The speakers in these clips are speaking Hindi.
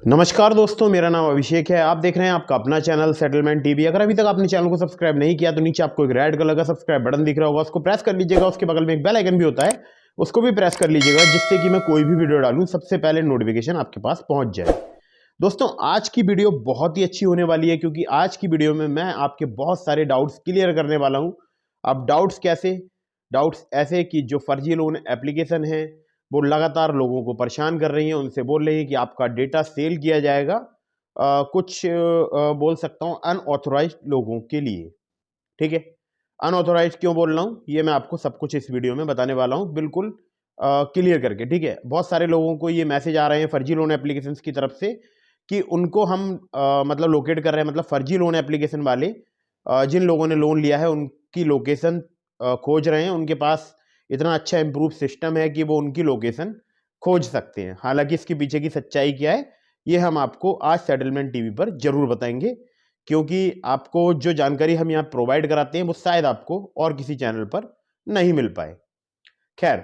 नमस्कार दोस्तों, मेरा नाम अभिषेक है। आप देख रहे हैं आपका अपना चैनल सेटलमेंट टीवी। अगर अभी तक आपने चैनल को सब्सक्राइब नहीं किया तो नीचे आपको एक रेड कलर का सब्सक्राइब बटन दिख रहा होगा, उसको प्रेस कर लीजिएगा। उसके बगल में एक बेल आइकन भी होता है, उसको भी प्रेस कर लीजिएगा, जिससे कि मैं कोई भी वीडियो डालूं सबसे पहले नोटिफिकेशन आपके पास पहुंच जाए। दोस्तों, आज की वीडियो बहुत ही अच्छी होने वाली है, क्योंकि आज की वीडियो में मैं आपके बहुत सारे डाउट्स क्लियर करने वाला हूं। अब डाउट्स कैसे? डाउट्स ऐसे कि जो फर्जी लोन एप्लीकेशन है वो लगातार लोगों को परेशान कर रही हैं, उनसे बोल रही हैं कि आपका डेटा सेल किया जाएगा कुछ बोल सकता हूं अनऑथोराइज्ड लोगों के लिए। ठीक है, अनऑथोराइज्ड क्यों बोल रहा हूं ये मैं आपको सब कुछ इस वीडियो में बताने वाला हूं, बिल्कुल क्लियर करके। ठीक है, बहुत सारे लोगों को ये मैसेज आ रहे हैं फर्जी लोन एप्लीकेशन की तरफ से कि उनको हम मतलब लोकेट कर रहे हैं, मतलब फर्जी लोन एप्लीकेशन वाले जिन लोगों ने लोन लिया है उनकी लोकेशन खोज रहे हैं। उनके पास इतना अच्छा इम्प्रूव सिस्टम है कि वो उनकी लोकेशन खोज सकते हैं। हालांकि इसके पीछे की सच्चाई क्या है ये हम आपको आज सेटलमेंट टीवी पर जरूर बताएंगे, क्योंकि आपको जो जानकारी हम यहाँ प्रोवाइड कराते हैं वो शायद आपको और किसी चैनल पर नहीं मिल पाए। खैर,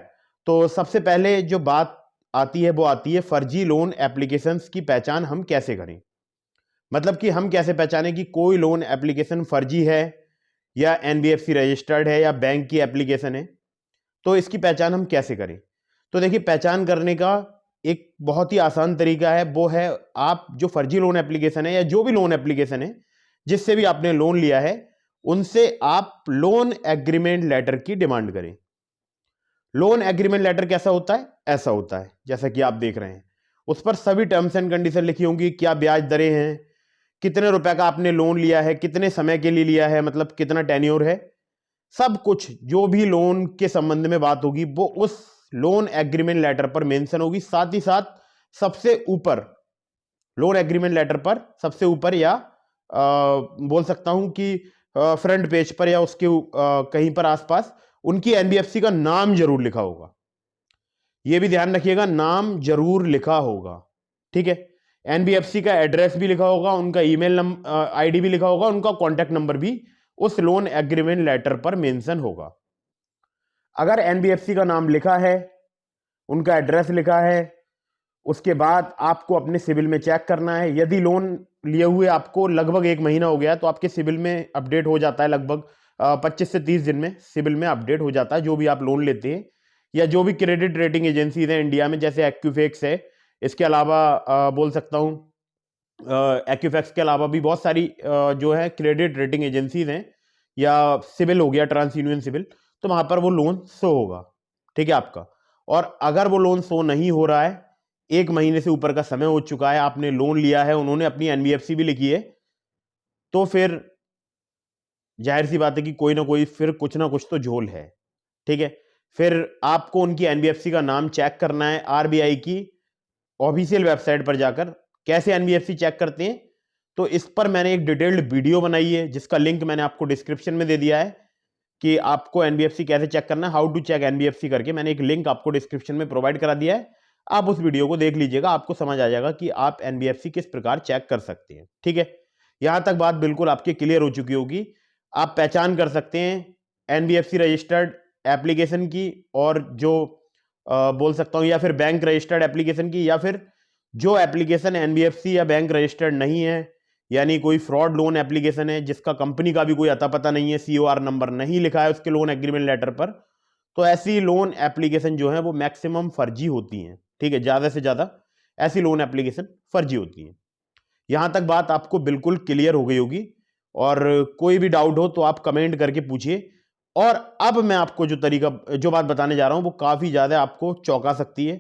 तो सबसे पहले जो बात आती है वो आती है फर्जी लोन एप्लीकेशंस की पहचान हम कैसे करें। मतलब कि हम कैसे पहचानें कि कोई लोन एप्लीकेशन फर्जी है या एनबीएफसी रजिस्टर्ड है या बैंक की एप्लीकेशन है। तो इसकी पहचान हम कैसे करें? तो देखिए, पहचान करने का एक बहुत ही आसान तरीका है, वो है आप जो फर्जी लोन एप्लीकेशन है या जो भी लोन एप्लीकेशन है जिससे भी आपने लोन लिया है उनसे आप लोन एग्रीमेंट लेटर की डिमांड करें। लोन एग्रीमेंट लेटर कैसा होता है? ऐसा होता है जैसा कि आप देख रहे हैं। उस पर सभी टर्म्स एंड कंडीशन लिखी होंगी, क्या ब्याज दरें हैं, कितने रुपए का आपने लोन लिया है, कितने समय के लिए लिया है, मतलब कितना टेन्योर है, सब कुछ जो भी लोन के संबंध में बात होगी वो उस लोन एग्रीमेंट लेटर पर मेंशन होगी। साथ ही साथ सबसे ऊपर लोन एग्रीमेंट लेटर पर सबसे ऊपर या बोल सकता हूं कि फ्रंट पेज पर या उसके कहीं पर आसपास उनकी एनबीएफसी का नाम जरूर लिखा होगा। यह भी ध्यान रखिएगा, नाम जरूर लिखा होगा। ठीक है, एनबीएफसी का एड्रेस भी लिखा होगा, उनका ईमेल आईडी भी लिखा होगा, उनका कॉन्टैक्ट नंबर भी उस लोन एग्रीमेंट लेटर पर मेंशन होगा। अगर एनबीएफसी का नाम लिखा है, उनका एड्रेस लिखा है, उसके बाद आपको अपने सिविल में चेक करना है। यदि लोन लिए हुए आपको लगभग 1 महीना हो गया तो आपके सिविल में अपडेट हो जाता है, लगभग 25 से 30 दिन में सिविल में अपडेट हो जाता है। जो भी आप लोन लेते हैं या जो भी क्रेडिट रेटिंग एजेंसीज हैं इंडिया में, जैसे एक्यूफेक्स है, इसके अलावा बोल सकता हूं एक्यूफेक्स के अलावा भी बहुत सारी जो है क्रेडिट रेटिंग एजेंसीज हैं, या सिविल हो गया ट्रांस यूनियन सिविल, तो वहां पर वो लोन शो होगा। ठीक है आपका। और अगर वो लोन शो नहीं हो रहा है, 1 महीने से ऊपर का समय हो चुका है, आपने लोन लिया है, उन्होंने अपनी एनबीएफसी भी लिखी है, तो फिर जाहिर सी बात है कि कोई ना कोई फिर कुछ ना कुछ तो झोल है। ठीक है, फिर आपको उनकी एनबीएफसी का नाम चेक करना है आरबीआई की ऑफिशियल वेबसाइट पर जाकर। कैसे एनबीएफसी चेक करते हैं, तो इस पर मैंने एक डिटेल्ड वीडियो बनाई है जिसका लिंक मैंने आपको डिस्क्रिप्शन में दे दिया है कि आपको एनबीएफसी कैसे चेक करना है, हाउ टू चेक एनबीएफसी करके मैंने एक लिंक आपको डिस्क्रिप्शन में प्रोवाइड करा दिया है। आप उस वीडियो को देख लीजिएगा, आपको समझ आ जाएगा कि आप एनबीएफसी किस प्रकार चेक कर सकते हैं। ठीक है, यहां तक बात बिल्कुल आपकी क्लियर हो चुकी होगी। आप पहचान कर सकते हैं एनबीएफसी रजिस्टर्ड एप्लीकेशन की, और जो बोल सकता हूं या फिर बैंक रजिस्टर्ड एप्लीकेशन की, या फिर जो एप्लीकेशन एनबीएफसी या बैंक रजिस्टर्ड नहीं है, यानी कोई फ्रॉड लोन एप्लीकेशन है जिसका कंपनी का भी कोई अता पता नहीं है, सीओआर नंबर नहीं लिखा है उसके लोन एग्रीमेंट लेटर पर, तो ऐसी लोन एप्लीकेशन जो है वो मैक्सिमम फर्जी होती हैं। ठीक है, ज्यादा से ज्यादा ऐसी लोन एप्लीकेशन फर्जी होती हैं। यहां तक बात आपको बिल्कुल क्लियर हो गई होगी, और कोई भी डाउट हो तो आप कमेंट करके पूछिए। और अब मैं आपको जो बात बताने जा रहा हूं वो काफी ज्यादा आपको चौंका सकती है।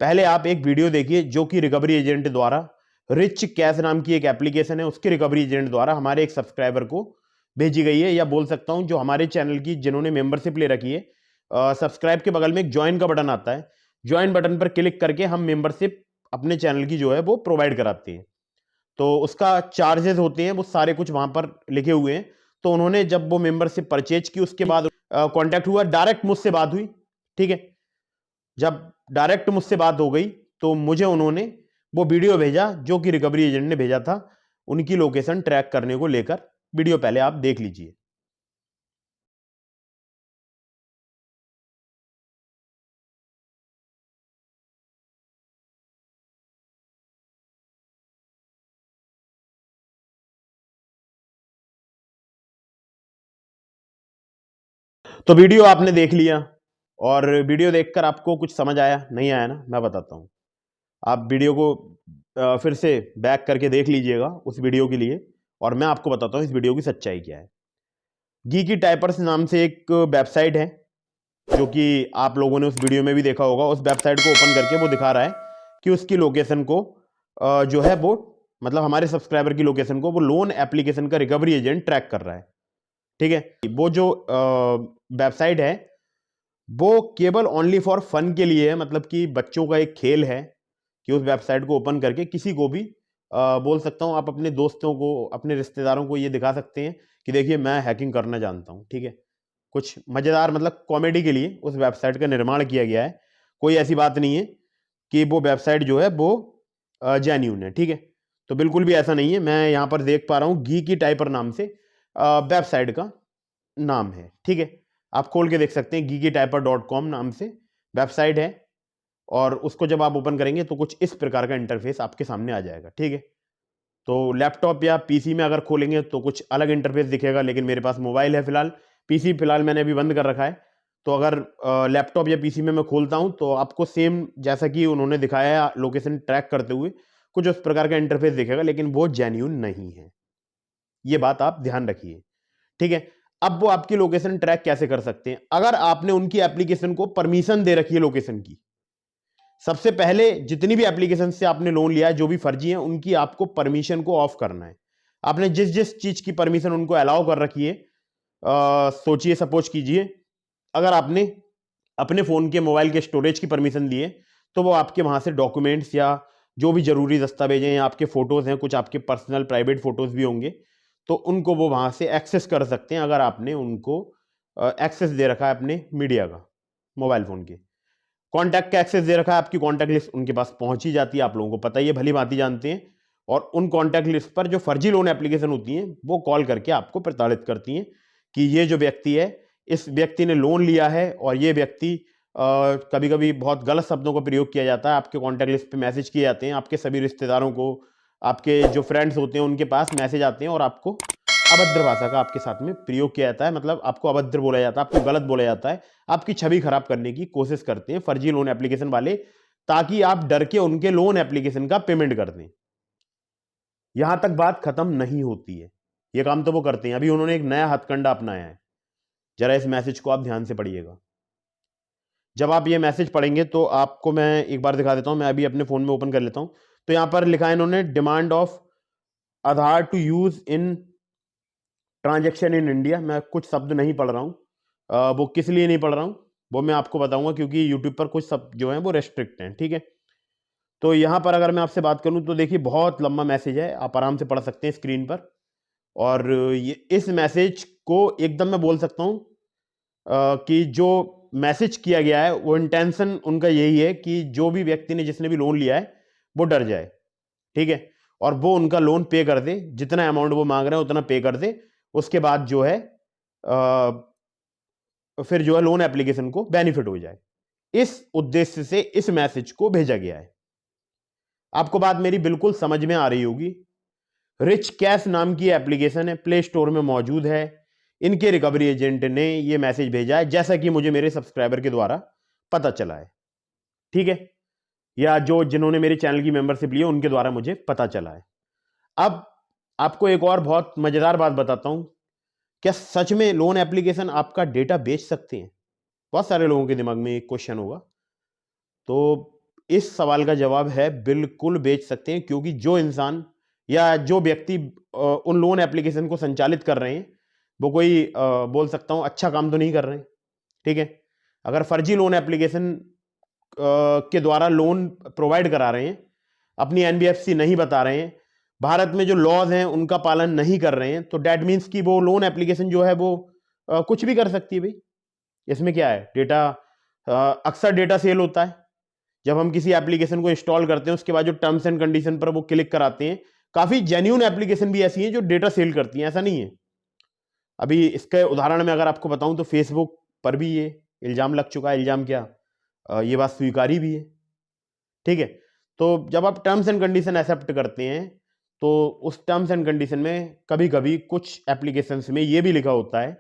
पहले आप एक वीडियो देखिए जो कि रिकवरी एजेंट द्वारा, रिच कैश नाम की एक एप्लीकेशन है, उसके रिकवरी एजेंट द्वारा हमारे एक सब्सक्राइबर को भेजी गई है, या बोल सकता हूं जो हमारे चैनल की जिन्होंने मेंबरशिप ले रखी है। सब्सक्राइब के बगल में एक ज्वाइन का बटन आता है, ज्वाइन बटन पर क्लिक करके हम मेंबरशिप अपने चैनल की जो है वो प्रोवाइड कराते हैं। तो उसका चार्जेस होते हैं वो सारे कुछ वहां पर लिखे हुए हैं। तो उन्होंने जब वो मेंबरशिप परचेज की उसके बाद कांटेक्ट हुआ, डायरेक्ट मुझसे बात हुई। ठीक है, जब डायरेक्ट मुझसे बात हो गई तो मुझे उन्होंने वो वीडियो भेजा जो कि रिकवरी एजेंट ने भेजा था, उनकी लोकेशन ट्रैक करने को लेकर। वीडियो पहले आप देख लीजिए। तो वीडियो आपने देख लिया, और वीडियो देखकर आपको कुछ समझ आया नहीं आया ना, मैं बताता हूँ। आप वीडियो को फिर से बैक करके देख लीजिएगा उस वीडियो के लिए, और मैं आपको बताता हूँ इस वीडियो की सच्चाई क्या है। गीकी टाइपर्स नाम से एक वेबसाइट है, जो कि आप लोगों ने उस वीडियो में भी देखा होगा। उस वेबसाइट को ओपन करके वो दिखा रहा है कि उसकी लोकेशन को जो है वो, मतलब हमारे सब्सक्राइबर की लोकेशन को वो लोन एप्लीकेशन का रिकवरी एजेंट ट्रैक कर रहा है। ठीक है, वो जो वेबसाइट है वो केवल ओनली फॉर फन के लिए है, मतलब कि बच्चों का एक खेल है कि उस वेबसाइट को ओपन करके किसी को भी बोल सकता हूँ, आप अपने दोस्तों को, अपने रिश्तेदारों को ये दिखा सकते हैं कि देखिए मैं हैकिंग करना जानता हूँ। ठीक है, कुछ मज़ेदार, मतलब कॉमेडी के लिए उस वेबसाइट का निर्माण किया गया है। कोई ऐसी बात नहीं है कि वो वेबसाइट जो है वो जेन्यून है। ठीक है, तो बिल्कुल भी ऐसा नहीं है। मैं यहाँ पर देख पा रहा हूँ गीकी टाइपर नाम से वेबसाइट का नाम है। ठीक है, आप खोल के देख सकते हैं, geekytyper.com नाम से वेबसाइट है, और उसको जब आप ओपन करेंगे तो कुछ इस प्रकार का इंटरफेस आपके सामने आ जाएगा। ठीक है, तो लैपटॉप या पीसी में अगर खोलेंगे तो कुछ अलग इंटरफेस दिखेगा, लेकिन मेरे पास मोबाइल है फिलहाल, पीसी फिलहाल मैंने अभी बंद कर रखा है। तो अगर लैपटॉप या पीसी में मैं खोलता हूं तो आपको सेम जैसा कि उन्होंने दिखाया है लोकेशन ट्रैक करते हुए कुछ उस प्रकार का इंटरफेस दिखेगा, लेकिन वो जेन्यून नहीं है। ये बात आप ध्यान रखिए। ठीक है, अब वो आपकी लोकेशन ट्रैक कैसे कर सकते हैं? अगर आपने उनकी एप्लीकेशन को परमिशन दे रखी है लोकेशन की, सबसे पहले जितनी भी एप्लीकेशन से आपने लोन लिया है जो भी फर्जी है, उनकी आपको परमिशन को ऑफ करना है। आपने जिस जिस चीज की परमिशन उनको अलाउ कर रखी है, सोचिए, सपोज कीजिए अगर आपने अपने फोन के मोबाइल के स्टोरेज की परमिशन दी है, तो वो आपके वहां से डॉक्यूमेंट्स या जो भी जरूरी दस्तावेज हैं या आपके फोटोज हैं, कुछ आपके पर्सनल प्राइवेट फोटोज भी होंगे, तो उनको वो वहां से एक्सेस कर सकते हैं, अगर आपने उनको एक्सेस दे रखा है अपने मीडिया का, मोबाइल फोन के कॉन्टैक्ट का एक्सेस दे रखा है, आपकी कॉन्टैक्ट लिस्ट उनके पास पहुंच ही जाती है, आप लोगों को पता ही है, भली भांति जानते हैं। और उन कॉन्टैक्ट लिस्ट पर जो फर्जी लोन एप्लीकेशन होती हैं वो कॉल करके आपको प्रताड़ित करती हैं कि ये जो व्यक्ति है, इस व्यक्ति ने लोन लिया है, और ये व्यक्ति कभी कभी बहुत गलत शब्दों का प्रयोग किया जाता है, आपके कॉन्टैक्ट लिस्ट पे मैसेज किए जाते हैं, आपके सभी रिश्तेदारों को, आपके जो फ्रेंड्स होते हैं उनके पास मैसेज आते हैं, और आपको अभद्र भाषा का आपके साथ में प्रयोग किया जाता है, मतलब आपको अभद्र बोला जाता है, आपको गलत बोला जाता है, आपकी छवि खराब करने की कोशिश करते हैं फर्जी लोन एप्लीकेशन वाले, ताकि आप डर के उनके लोन एप्लीकेशन का पेमेंट कर दें। यहां तक बात खत्म नहीं होती है, ये काम तो वो करते हैं। अभी उन्होंने एक नया हथकंडा अपनाया है, जरा इस मैसेज को आप ध्यान से पढ़िएगा। जब आप ये मैसेज पढ़ेंगे तो आपको मैं एक बार दिखा देता हूं, मैं अभी अपने फोन में ओपन कर लेता हूं। तो यहां पर लिखा है इन्होंने, demand of Aadhaar to use in transaction in India. मैं कुछ शब्द नहीं पढ़ रहा हूँ, वो किस लिए नहीं पढ़ रहा हूँ वो मैं आपको बताऊंगा, क्योंकि यूट्यूब पर कुछ शब्द जो हैं वो रेस्ट्रिक्ट हैं। ठीक है, तो यहाँ पर अगर मैं आपसे बात करूँ तो देखिए बहुत लंबा मैसेज है, आप आराम से पढ़ सकते हैं स्क्रीन पर। और ये इस मैसेज को एकदम मैं बोल सकता हूँ कि जो मैसेज किया गया है वो इंटेंशन उनका यही है कि जो भी व्यक्ति ने, जिसने भी लोन लिया है, वो डर जाए। ठीक है, और वो उनका लोन पे कर दे, जितना अमाउंट वो मांग रहे हैं उतना पे कर दे। उसके बाद जो है फिर जो है लोन एप्लीकेशन को बेनिफिट हो जाए। इस उद्देश्य से इस मैसेज को भेजा गया है। आपको बात मेरी बिल्कुल समझ में आ रही होगी। रिच कैश नाम की एप्लीकेशन है, प्ले स्टोर में मौजूद है। इनके रिकवरी एजेंट ने ये मैसेज भेजा है, जैसा कि मुझे मेरे सब्सक्राइबर के द्वारा पता चला है। ठीक है, या जो जिन्होंने मेरे चैनल की मेंबरशिप ली है उनके द्वारा मुझे पता चला है। अब आपको एक और बहुत मजेदार बात बताता हूं, क्या सच में लोन एप्लीकेशन आपका डेटा बेच सकते हैं? बहुत सारे लोगों के दिमाग में एक क्वेश्चन होगा। तो इस सवाल का जवाब है, बिल्कुल बेच सकते हैं, क्योंकि जो इंसान या जो व्यक्ति उन लोन एप्लीकेशन को संचालित कर रहे हैं, वो कोई बोल सकता हूं अच्छा काम तो नहीं कर रहे हैं। ठीक है, अगर फर्जी लोन एप्लीकेशन के द्वारा लोन प्रोवाइड करा रहे हैं, अपनी एनबीएफसी नहीं बता रहे हैं, भारत में जो लॉज हैं उनका पालन नहीं कर रहे हैं, तो डेट मीन्स कि वो लोन एप्लीकेशन जो है वो कुछ भी कर सकती है भाई। इसमें क्या है, डेटा, अक्सर डेटा सेल होता है। जब हम किसी एप्लीकेशन को इंस्टॉल करते हैं उसके बाद जो टर्म्स एंड कंडीशन पर वो क्लिक कराते हैं, काफी जेन्युइन एप्लीकेशन भी ऐसी हैं जो डेटा सेल करती हैं, ऐसा नहीं है। अभी इसके उदाहरण में अगर आपको बताऊं तो फेसबुक पर भी ये इल्जाम लग चुका है। इल्जाम क्या, ये बात स्वीकारी भी है। ठीक है, तो जब आप टर्म्स एंड कंडीशन एक्सेप्ट करते हैं तो उस टर्म्स एंड कंडीशन में कभी कभी कुछ एप्लीकेशंस में ये भी लिखा होता है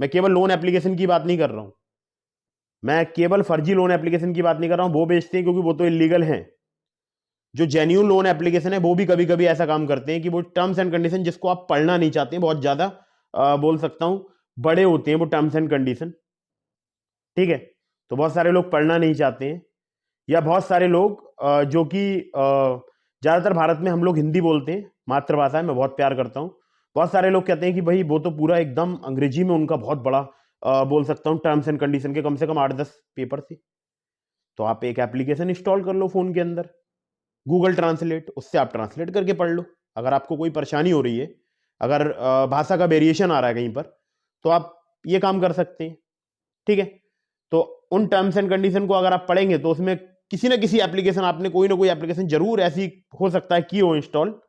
मैं केवल लोन एप्लीकेशन की बात नहीं कर रहा हूं, मैं केवल फर्जी लोन एप्लीकेशन की बात नहीं कर रहा हूं। वो बेचते हैं क्योंकि वो तो इलीगल हैं। जो जेन्युइन लोन एप्लीकेशन है वो भी कभी कभी ऐसा काम करते हैं कि वो टर्म्स एंड कंडीशन जिसको आप पढ़ना नहीं चाहते हैं, बहुत ज्यादा बोल सकता हूं बड़े होते हैं वो टर्म्स एंड कंडीशन, ठीक है। तो बहुत सारे लोग पढ़ना नहीं चाहते हैं, या बहुत सारे लोग जो कि ज्यादातर भारत में हम लोग हिंदी बोलते हैं, मातृभाषा है, मैं बहुत प्यार करता हूं। बहुत सारे लोग कहते हैं कि भाई वो तो पूरा एकदम अंग्रेजी में उनका बहुत बड़ा बोल सकता हूं टर्म्स एंड कंडीशन के कम से कम 8-10 पेपर थे। तो आप एक एप्लीकेशन इंस्टॉल कर लो फोन के अंदर, गूगल ट्रांसलेट, उससे आप ट्रांसलेट करके पढ़ लो। अगर आपको कोई परेशानी हो रही है, अगर भाषा का वेरिएशन आ रहा है कहीं पर, तो आप ये काम कर सकते हैं, ठीक है। तो उन टर्म्स एंड कंडीशन को अगर आप पढ़ेंगे तो उसमें किसी ना किसी एप्लीकेशन, आपने कोई ना कोई एप्लीकेशन जरूर ऐसी हो सकता है की हो इंस्टॉल,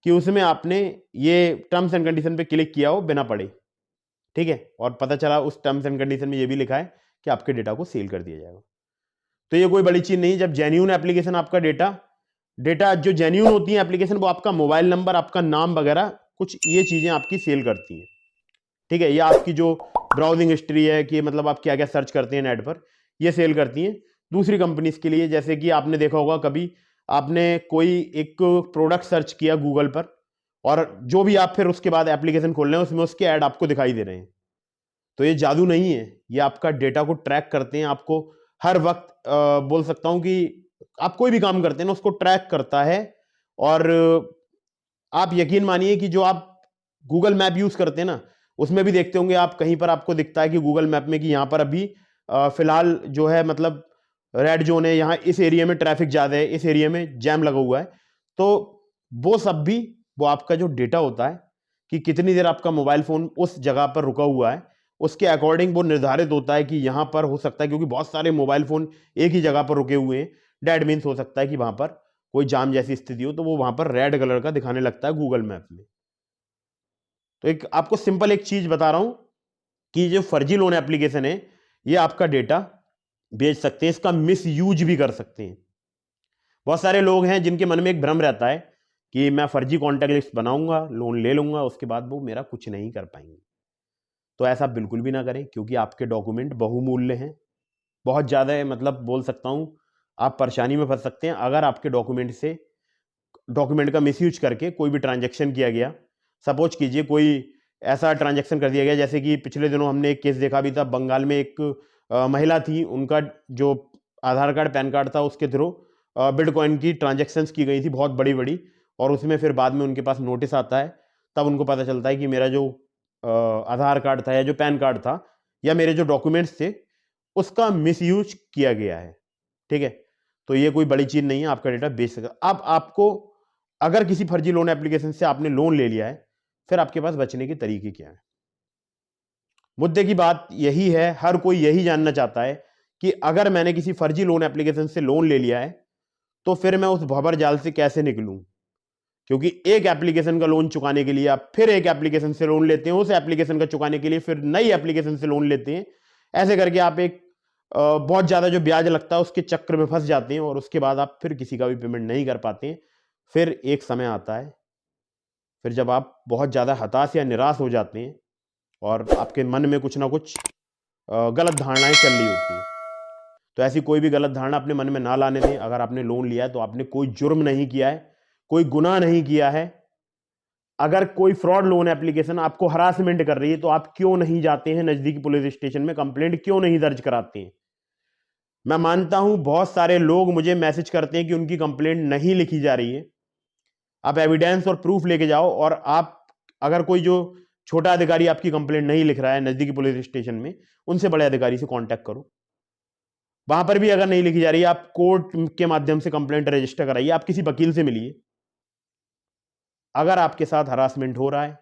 कि उसमें आपने ये टर्म्स एंड कंडीशन पे क्लिक किया हो बिना पढ़े, ठीक है, और पता चला उस टर्म्स एंड कंडीशन में ये भी लिखा है कि आपके डेटा को सेल कर दिया जाएगा। तो ये कोई बड़ी चीज नहीं। जब जेन्यून एप्लीकेशन आपका डेटा डेटा जो जेन्यून होती है एप्लीकेशन, वो आपका मोबाइल नंबर, आपका नाम वगैरह कुछ ये चीजें आपकी सेल करती हैं, ठीक है। या आपकी जो ब्राउजिंग हिस्ट्री है कि मतलब आप क्या क्या सर्च करते हैं नेट पर, ये सेल करती हैं दूसरी कंपनीज के लिए। जैसे कि आपने देखा होगा कभी आपने कोई एक प्रोडक्ट सर्च किया गूगल पर, और जो भी आप फिर उसके बाद एप्लीकेशन खोल रहे हैं उसमें उसके ऐड आपको दिखाई दे रहे हैं। तो ये जादू नहीं है, ये आपका डेटा को ट्रैक करते हैं, आपको हर वक्त बोल सकता हूं कि आप कोई भी काम करते हैं ना उसको ट्रैक करता है। और आप यकीन मानिए कि जो आप गूगल मैप यूज करते हैं ना, उसमें भी देखते होंगे आप, कहीं पर आपको दिखता है कि गूगल मैप में कि यहां पर अभी फिलहाल जो है मतलब रेड जोन है, यहाँ इस एरिया में ट्रैफिक ज्यादा है, इस एरिया में जैम लगा हुआ है। तो वो सब भी वो आपका जो डेटा होता है कि कितनी देर आपका मोबाइल फोन उस जगह पर रुका हुआ है, उसके अकॉर्डिंग वो निर्धारित होता है कि यहां पर हो सकता है, क्योंकि बहुत सारे मोबाइल फोन एक ही जगह पर रुके हुए हैं, डेट मीन्स हो सकता है कि वहां पर कोई जाम जैसी स्थिति हो, तो वो वहां पर रेड कलर का दिखाने लगता है गूगल मैप में। तो एक आपको सिंपल एक चीज बता रहा हूं कि जो फर्जी लोन एप्लीकेशन है ये आपका डेटा बेच सकते हैं, इसका मिस यूज भी कर सकते हैं। बहुत सारे लोग हैं जिनके मन में एक भ्रम रहता है कि मैं फर्जी कॉन्टैक्ट लिस्ट बनाऊंगा, लोन ले लूंगा, उसके बाद वो मेरा कुछ नहीं कर पाएंगे। तो ऐसा बिल्कुल भी ना करें, क्योंकि आपके डॉक्यूमेंट बहुमूल्य हैं, बहुत ज़्यादा है, मतलब बोल सकता हूं आप परेशानी में फंस सकते हैं अगर आपके डॉक्यूमेंट का मिसयूज करके कोई भी ट्रांजैक्शन किया गया। सपोज कीजिए कोई ऐसा ट्रांजैक्शन कर दिया गया, जैसे कि पिछले दिनों हमने एक केस देखा भी था, बंगाल में एक महिला थी, उनका जो आधार कार्ड पैन कार्ड था उसके थ्रू बिटकॉइन की ट्रांजैक्शंस की गई थी बहुत बड़ी बड़ी, और उसमें फिर बाद में उनके पास नोटिस आता है, तब उनको पता चलता है कि मेरा जो आधार कार्ड था या जो पैन कार्ड था या मेरे जो डॉक्यूमेंट्स थे उसका मिसयूज किया गया है, ठीक है। तो ये कोई बड़ी चीज नहीं है, आपका डेटा बेच सकता। अब आपको अगर किसी फर्जी लोन एप्लीकेशन से आपने लोन ले लिया है, फिर आपके पास बचने के तरीके क्या है। मुद्दे की बात यही है, हर कोई यही जानना चाहता है कि अगर मैंने किसी फर्जी लोन एप्लीकेशन से लोन ले लिया है तो फिर मैं उस भंवर जाल से कैसे निकलूं। क्योंकि एक एप्लीकेशन का लोन चुकाने के लिए आप फिर एक एप्लीकेशन से लोन लेते हैं, उस एप्लीकेशन का चुकाने के लिए फिर नई एप्लीकेशन से लोन लेते हैं, ऐसे करके आप एक बहुत ज्यादा जो ब्याज लगता है उसके चक्र में फंस जाते हैं, और उसके बाद आप फिर किसी का भी पेमेंट नहीं कर पाते हैं। फिर एक समय आता है, फिर जब आप बहुत ज्यादा हताश या निराश हो जाते हैं और आपके मन में कुछ ना कुछ गलत धारणाएं चल रही होती हैं। तो ऐसी कोई भी गलत धारणा अपने मन में ना लाने दें। अगर आपने लोन लिया है तो आपने कोई जुर्म नहीं किया है, कोई गुनाह नहीं किया है। अगर कोई फ्रॉड लोन एप्लीकेशन आपको हरासमेंट कर रही है तो आप क्यों नहीं जाते हैं नजदीकी पुलिस स्टेशन में, कंप्लेंट क्यों नहीं दर्ज कराते हैं। मैं मानता हूं बहुत सारे लोग मुझे मैसेज करते हैं कि उनकी कंप्लेंट नहीं लिखी जा रही है। आप एविडेंस और प्रूफ लेके जाओ, और आप अगर कोई जो छोटा अधिकारी आपकी कंप्लेंट नहीं लिख रहा है नजदीकी पुलिस स्टेशन में, उनसे बड़े अधिकारी से कांटेक्ट करो। वहां पर भी अगर नहीं लिखी जा रही है, आप कोर्ट के माध्यम से कंप्लेंट रजिस्टर कराइए, आप किसी वकील से मिलिए। अगर आपके साथ हरासमेंट हो रहा है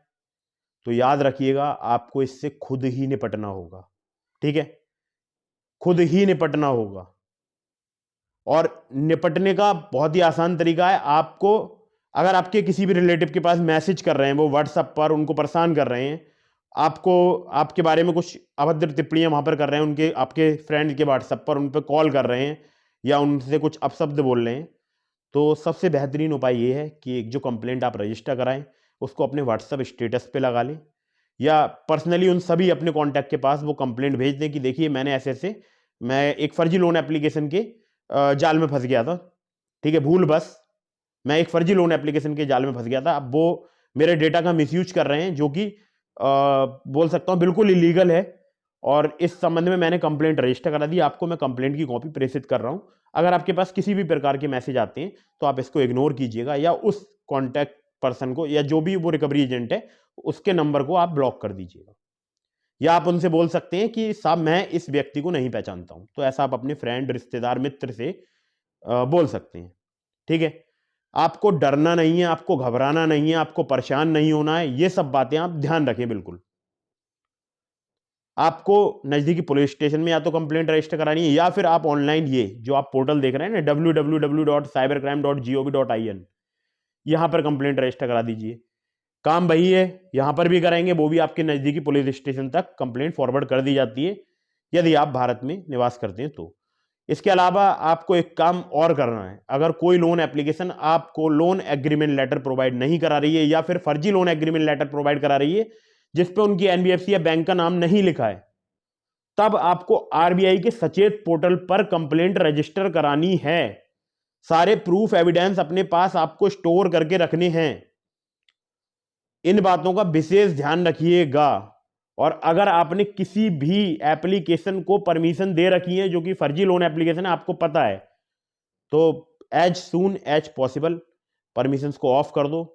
तो याद रखिएगा आपको इससे खुद ही निपटना होगा, ठीक है, खुद ही निपटना होगा। और निपटने का बहुत ही आसान तरीका है। आपको अगर आपके किसी भी रिलेटिव के पास मैसेज कर रहे हैं, वो व्हाट्सएप पर उनको परेशान कर रहे हैं, आपको आपके बारे में कुछ अभद्र टिप्पणियां वहां पर कर रहे हैं, उनके आपके फ्रेंड के व्हाट्सएप पर उन पर कॉल कर रहे हैं या उनसे कुछ अपशब्द बोल रहे हैं, तो सबसे बेहतरीन उपाय ये है कि एक जो कंप्लेंट आप रजिस्टर कराएं उसको अपने व्हाट्सएप स्टेटस पे लगा लें, या पर्सनली उन सभी अपने कॉन्टैक्ट के पास वो कंप्लेंट भेज दें कि देखिए मैंने ऐसे मैं एक फर्जी लोन एप्लीकेशन के जाल में फंस गया था, ठीक है, भूल बस मैं एक फर्जी लोन एप्लीकेशन के जाल में फंस गया था। अब वो मेरे डेटा का मिसयूज कर रहे हैं, जो कि बोल सकता हूं बिल्कुल इलीगल है, और इस संबंध में मैंने कंप्लेंट रजिस्टर करा दी। आपको मैं कंप्लेंट की कॉपी प्रेषित कर रहा हूं। अगर आपके पास किसी भी प्रकार के मैसेज आते हैं तो आप इसको इग्नोर कीजिएगा, या उस कॉन्टैक्ट पर्सन को या जो भी वो रिकवरी एजेंट है उसके नंबर को आप ब्लॉक कर दीजिएगा। या आप उनसे बोल सकते हैं कि साहब मैं इस व्यक्ति को नहीं पहचानता हूं। तो ऐसा आप अपने फ्रेंड, रिश्तेदार, मित्र से बोल सकते हैं, ठीक है। आपको डरना नहीं है, आपको घबराना नहीं है, आपको परेशान नहीं होना है। ये सब बातें आप ध्यान रखें बिल्कुल। आपको नजदीकी पुलिस स्टेशन में या तो कंप्लेंट रजिस्टर करानी है, या फिर आप ऑनलाइन ये जो आप पोर्टल देख रहे हैं ना www.cybercrime.gov.in, यहां पर कंप्लेंट रजिस्टर करा दीजिए। काम वही है, यहां पर भी कराएंगे, वो भी आपके नजदीकी पुलिस स्टेशन तक कंप्लेंट फॉरवर्ड कर दी जाती है यदि आप भारत में निवास करते हैं तो। इसके अलावा आपको एक काम और करना है। अगर कोई लोन एप्लीकेशन आपको लोन एग्रीमेंट लेटर प्रोवाइड नहीं करा रही है, या फिर फर्जी लोन एग्रीमेंट लेटर प्रोवाइड करा रही है जिस पे उनकी एनबीएफसी या बैंक का नाम नहीं लिखा है, तब आपको आरबीआई के सचेत पोर्टल पर कंप्लेंट रजिस्टर करानी है। सारे प्रूफ एविडेंस अपने पास आपको स्टोर करके रखने हैं। इन बातों का विशेष ध्यान रखिएगा। और अगर आपने किसी भी एप्लीकेशन को परमिशन दे रखी है जो कि फर्जी लोन एप्लीकेशन है, आपको पता है, तो as soon as possible permissions को ऑफ कर दो।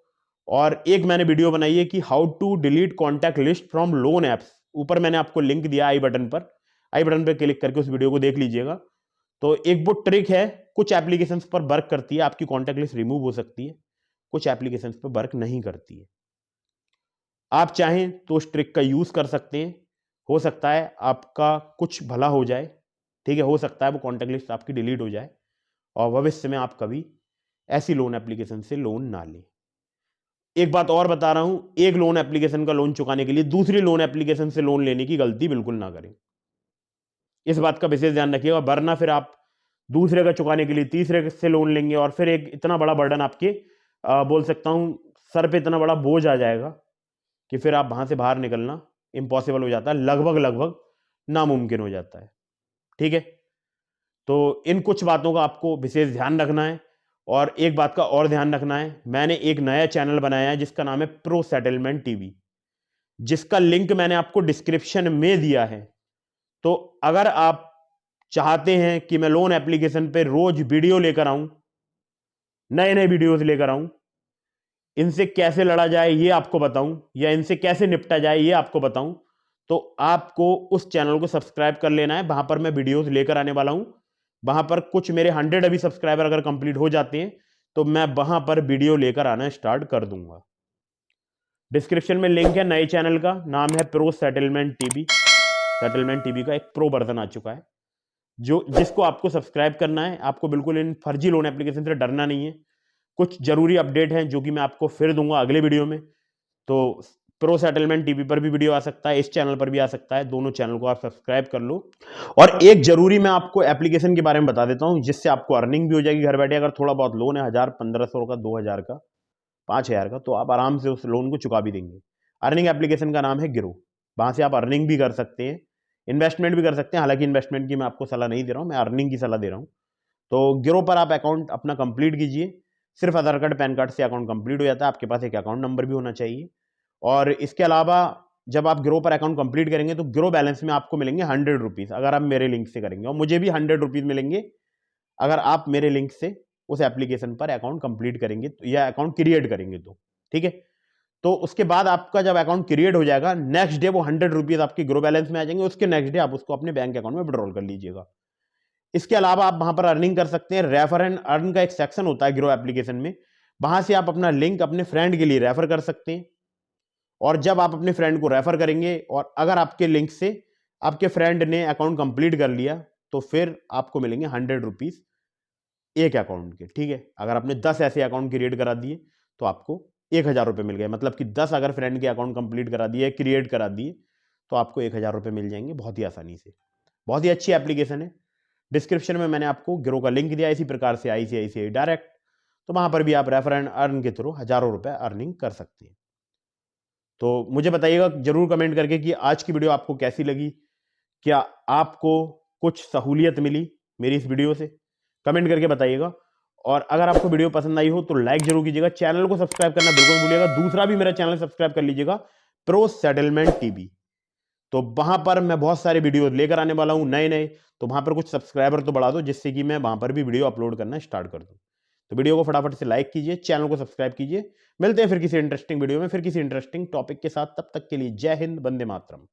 और एक मैंने वीडियो बनाई है कि how to delete contact list from loan apps, ऊपर मैंने आपको लिंक दिया आई बटन पर क्लिक करके उस वीडियो को देख लीजिएगा। तो एक वो ट्रिक है, कुछ एप्लीकेशंस पर वर्क करती है, आपकी कॉन्टैक्ट लिस्ट रिमूव हो सकती है, कुछ एप्लीकेशंस पर वर्क नहीं करती है। आप चाहें तो उस ट्रिक का यूज कर सकते हैं, हो सकता है आपका कुछ भला हो जाए, ठीक है, हो सकता है वो कॉन्टैक्ट लिस्ट आपकी डिलीट हो जाए और भविष्य में आप कभी ऐसी लोन एप्लीकेशन से लोन ना लें। एक बात और बता रहा हूं, एक लोन एप्लीकेशन का लोन चुकाने के लिए दूसरी लोन एप्लीकेशन से लोन लेने की गलती बिल्कुल ना करें। इस बात का विशेष ध्यान रखिएगा, वरना फिर आप दूसरे का चुकाने के लिए तीसरे से लोन लेंगे और फिर एक इतना बड़ा बर्डन आपके बोल सकता हूं सर पे इतना बड़ा बोझ आ जाएगा कि फिर आप वहां से बाहर निकलना इम्पॉसिबल हो जाता है, लगभग नामुमकिन हो जाता है, ठीक है। तो इन कुछ बातों का आपको विशेष ध्यान रखना है। और एक बात का और ध्यान रखना है, मैंने एक नया चैनल बनाया है जिसका नाम है प्रो सेटलमेंट टीवी, जिसका लिंक मैंने आपको डिस्क्रिप्शन में दिया है। तो अगर आप चाहते हैं कि मैं लोन एप्लीकेशन पे रोज वीडियो लेकर आऊं, नए नए वीडियोस लेकर आऊं, इनसे कैसे लड़ा जाए ये आपको बताऊं, या इनसे कैसे निपटा जाए ये आपको बताऊं, तो आपको उस चैनल को सब्सक्राइब कर लेना है। वहां पर मैं वीडियोस लेकर आने वाला हूं। वहां पर कुछ मेरे 100 अभी सब्सक्राइबर अगर कंप्लीट हो जाते हैं तो मैं वहां पर वीडियो लेकर आना स्टार्ट कर दूंगा। डिस्क्रिप्शन में लिंक है, नए चैनल का नाम है pro settlement TV. Settlement TV का एक प्रो वर्जन आ चुका है जो जिसको आपको सब्सक्राइब करना है। आपको बिल्कुल इन फर्जी लोन एप्लीकेशन से डरना नहीं है। कुछ जरूरी अपडेट हैं जो कि मैं आपको फिर दूंगा अगले वीडियो में। तो प्रो सेटलमेंट टीवी पर भी वीडियो आ सकता है, इस चैनल पर भी आ सकता है, दोनों चैनल को आप सब्सक्राइब कर लो। और एक जरूरी मैं आपको एप्लीकेशन के बारे में बता देता हूं जिससे आपको अर्निंग भी हो जाएगी घर बैठे। अगर थोड़ा बहुत लोन है 1000, 1500 का, 2000 का, 5000 का, तो आप आराम से उस लोन को चुका भी देंगे। अर्निंग एप्लीकेशन का नाम है गिरो। वहां से आप अर्निंग भी कर सकते हैं, इन्वेस्टमेंट भी कर सकते हैं। हालांकि इन्वेस्टमेंट की मैं आपको सलाह नहीं दे रहा हूं, मैं अर्निंग की सलाह दे रहा हूं। तो गिरो पर आप अकाउंट अपना कंप्लीट कीजिए। सिर्फ आधार कार्ड, पैन कार्ड से अकाउंट कंप्लीट हो जाता है। आपके पास एक अकाउंट नंबर भी होना चाहिए। और इसके अलावा जब आप ग्रो पर अकाउंट कंप्लीट करेंगे तो ग्रो बैलेंस में आपको मिलेंगे 100 रुपीज, अगर आप मेरे लिंक से करेंगे, और मुझे भी 100 रुपीज मिलेंगे अगर आप मेरे लिंक से उस एप्लीकेशन पर अकाउंट कंप्लीट करेंगे या अकाउंट क्रिएट करेंगे तो, ठीक है। तो उसके बाद आपका जब अकाउंट क्रिएट हो जाएगा, नेक्स्ट डे वो 100 रुपीज आपके ग्रो बैलेंस में आ जाएंगे। उसके नेक्स्ट डे आप उसको अपने बैंक अकाउंट में विड्रॉल कर लीजिएगा। इसके अलावा आप वहां पर अर्निंग कर सकते हैं। रेफर एंड अर्न का एक सेक्शन होता है ग्रो एप्लीकेशन में, वहां से आप अपना लिंक अपने फ्रेंड के लिए रेफर कर सकते हैं। और जब आप अपने फ्रेंड को रेफर करेंगे और अगर आपके लिंक से आपके फ्रेंड ने अकाउंट कंप्लीट कर लिया तो फिर आपको मिलेंगे 100 रुपीज एक अकाउंट के, ठीक है। अगर आपने 10 ऐसे अकाउंट क्रिएट करा दिए तो आपको 1000 रुपये मिल गए। मतलब कि 10 अगर फ्रेंड के अकाउंट कंप्लीट करा दिए, क्रिएट करा दिए, तो आपको 1000 रुपये मिल जाएंगे बहुत ही आसानी से। बहुत ही अच्छी एप्लीकेशन है। डिस्क्रिप्शन में मैंने आपको ग्रो का लिंक दिया। इसी प्रकार से ICICI डायरेक्ट, तो वहां पर भी आप रेफर एंड अर्न के थ्रू हजारों रुपए अर्निंग कर सकते हैं। तो मुझे बताइएगा जरूर कमेंट करके कि आज की वीडियो आपको कैसी लगी, क्या आपको कुछ सहूलियत मिली मेरी इस वीडियो से, कमेंट करके बताइएगा। और अगर आपको वीडियो पसंद आई हो तो लाइक जरूर कीजिएगा, चैनल को सब्सक्राइब करना बिल्कुल मत भूलिएगा। दूसरा भी मेरा चैनल सब्सक्राइब कर लीजिएगा, प्रो सेटलमेंट टीवी। तो वहां पर मैं बहुत सारे वीडियो लेकर आने वाला हूं नए नए, तो वहां पर कुछ सब्सक्राइबर तो बढ़ा दो जिससे कि मैं वहां पर भी वीडियो अपलोड करना स्टार्ट कर दूं। तो वीडियो को फटाफट से लाइक कीजिए, चैनल को सब्सक्राइब कीजिए। मिलते हैं फिर किसी इंटरेस्टिंग वीडियो में, फिर किसी इंटरेस्टिंग टॉपिक के साथ। तब तक के लिए जय हिंद, वंदे मातरम।